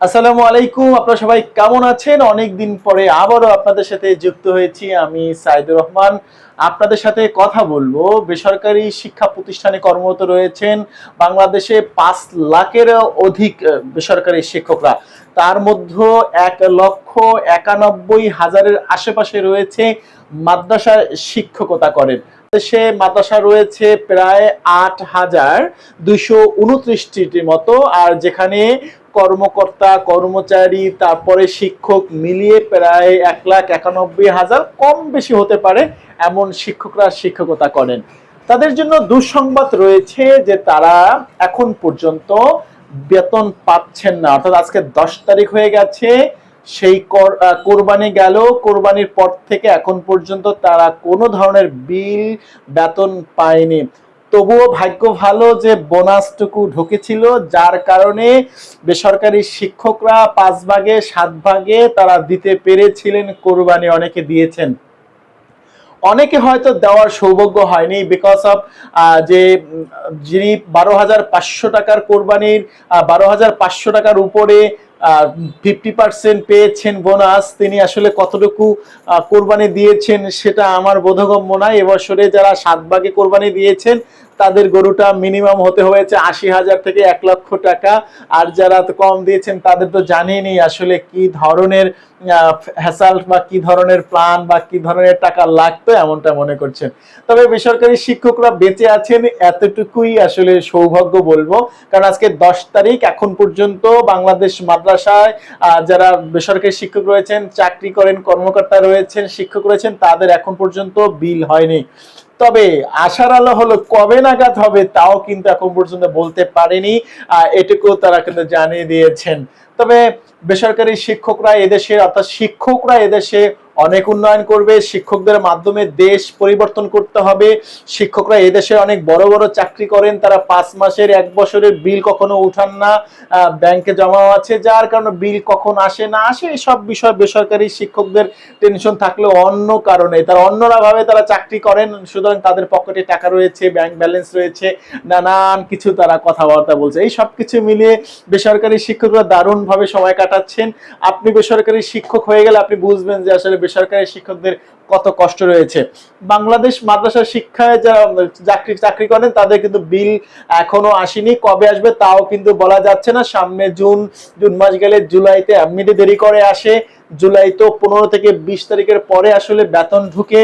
আসসালামু আলাইকুম, আপনারা সবাই কেমন আছেন? অনেকদিন পরে আবারও আপনাদের সাথে যুক্ত হয়েছি। আমি সাইদুর রহমান। আপনাদের সাথে কথা বলবো বেসরকারি শিক্ষা প্রতিষ্ঠানে কর্মরত রয়েছেন বাংলাদেশে ৫ লাখেরও অধিক বেসরকারি শিক্ষকরা। তার মধ্যে ১,৯১,হাজারের আশেপাশে রয়েছে মাদ্রাসায় শিক্ষকতা করেন। দেশে মাদ্রাসা রয়েছে প্রায় ৮,২২৯টির মতো, আর যেখানে কর্মকর্তা কর্মচারী তারপরে শিক্ষক মিলিয়ে প্রায় ১,৯১,হাজার, কম বেশি হতে পারে, এমন শিক্ষকরা শিক্ষকতা করেন। তাদের জন্য দুঃসংবাদ রয়েছে যে তারা এখন পর্যন্ত বেতন পাচ্ছেন না। অর্থাৎ আজকে ১০ তারিখ হয়ে গেছে, সেই কোরবানি গেল, কোরবানির পর থেকে এখন পর্যন্ত তারা কোনো ধরনের বিল বেতন পায়নি। তবুও ভাগ্য ভালো যে বোনাসটুকু ঢুকেছিল, যার কারণে বেসরকারি শিক্ষকরা ৫ ভাগে ৭ ভাগে তারা দিতে পেরেছিলেন, কোরবানি অনেকে দিয়েছেন। অনেকে হয়তো দেওয়ার সৌভাগ্য হয়নি বিকজ অফ যে যিনি ১২,৫০০ টাকার কোরবানির ১২,৫০০ টাকার উপরে 50% পেয়েছেন বোনাস, তিনি আসলে কতটুকু কোরবানি দিয়েছেন সেটা আমার বোধগম্য নয়। এবছরে যারা ৭ ভাগে কোরবানি দিয়েছেন তাদের গরুটা মিনিমাম হতে হয়েছে ৮০,০০০ থেকে ১ লক্ষ টাকা। আর যারা কম দিয়েছেন তাদের তো জানেনই আসলে কি ধরনের হ্যাসাল্ট বা কি ধরনের প্ল্যান বা কি ধরনের টাকা লাগতো, এমনটা মনে করছেন। তবে বেসরকারি শিক্ষকরা বেঁচে আছেন এতটুকুই আসলে সৌভাগ্য বলবো, কারণ আজকে ১০ তারিখ, এখন পর্যন্ত বাংলাদেশ মাদ্রাসায় যারা বেসরকারি শিক্ষক রয়েছেন, চাকরি করেন, কর্মকর্তা রয়েছেন, শিক্ষক রয়েছেন, তাদের এখন পর্যন্ত বিল হয়নি। তবে আশার আলো হলো কবে নাগাদ হবে তাও কিন্তু এখন পর্যন্ত বলতে পারেনি, এটুকু তারা কিন্তু জানিয়ে দিয়েছেন। তবে বেসরকারি শিক্ষকরা এদেশে, অর্থাৎ শিক্ষকরা এদেশে অনেক উন্নয়ন করবে। শিক্ষকদের মাধ্যমে দেশ পরিবর্তন করতে হবে। শিক্ষকরা এদেশে অনেক বড় বড় চাকরি করেন, তারা ৫ মাসের ১ বছরের বিল কখনো উঠান না, ব্যাংকে জমা আছে, যার কারণে বিল কখন আসে না আসে এসব বিষয় বেসরকারি শিক্ষকদের টেনশন থাকলেও অন্য কারণে তারা অন্যরা ভাবে তারা চাকরি করেন, সুতরাং তাদের পকেটে টাকা রয়েছে, ব্যাংক ব্যালেন্স রয়েছে, নানান কিছু তারা কথাবার্তা বলছে। এই সব কিছু মিলিয়ে বেসরকারি শিক্ষকরা দারুণভাবে সময় কাটাচ্ছেন। আপনি বেসরকারি শিক্ষক হয়ে গেলে আপনি বুঝবেন যে আসলে বেসরকারি শিক্ষকদের কত কষ্ট রয়েছে। বাংলাদেশ মাদ্রাসা শিক্ষায় যারা চাকরি করেন তাদের কিন্তু বিল এখনো আসেনি, কবে আসবে তাও কিন্তু বলা যাচ্ছে না। সামনে জুন মাস গেলে জুলাইতে এমনিতে দেরি করে আসে, জুলাই তো ১৫ থেকে ২০ তারিখের পরে আসলে বেতন ঢুকে।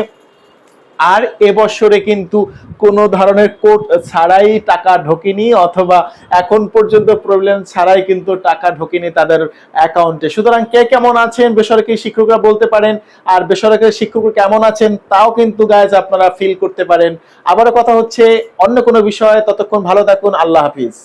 আর এবছরে কিন্তু কোনো ধরনের কোড ছাড়াই টাকা ঢোকেনি, অথবা এখন পর্যন্ত প্রবলেম ছাড়াই কিন্তু টাকা ঢোকেনি তাদের অ্যাকাউন্টে। সুতরাং কে কেমন আছেন বেসরকারি শিক্ষকরা বলতে পারেন, আর বেসরকারি শিক্ষকরা কেমন আছেন তাও কিন্তু গাইজ আপনারা ফিল করতে পারেন। আবারও কথা হচ্ছে অন্য কোনো বিষয়ে, ততক্ষণ ভালো থাকুন, আল্লাহ হাফিজ।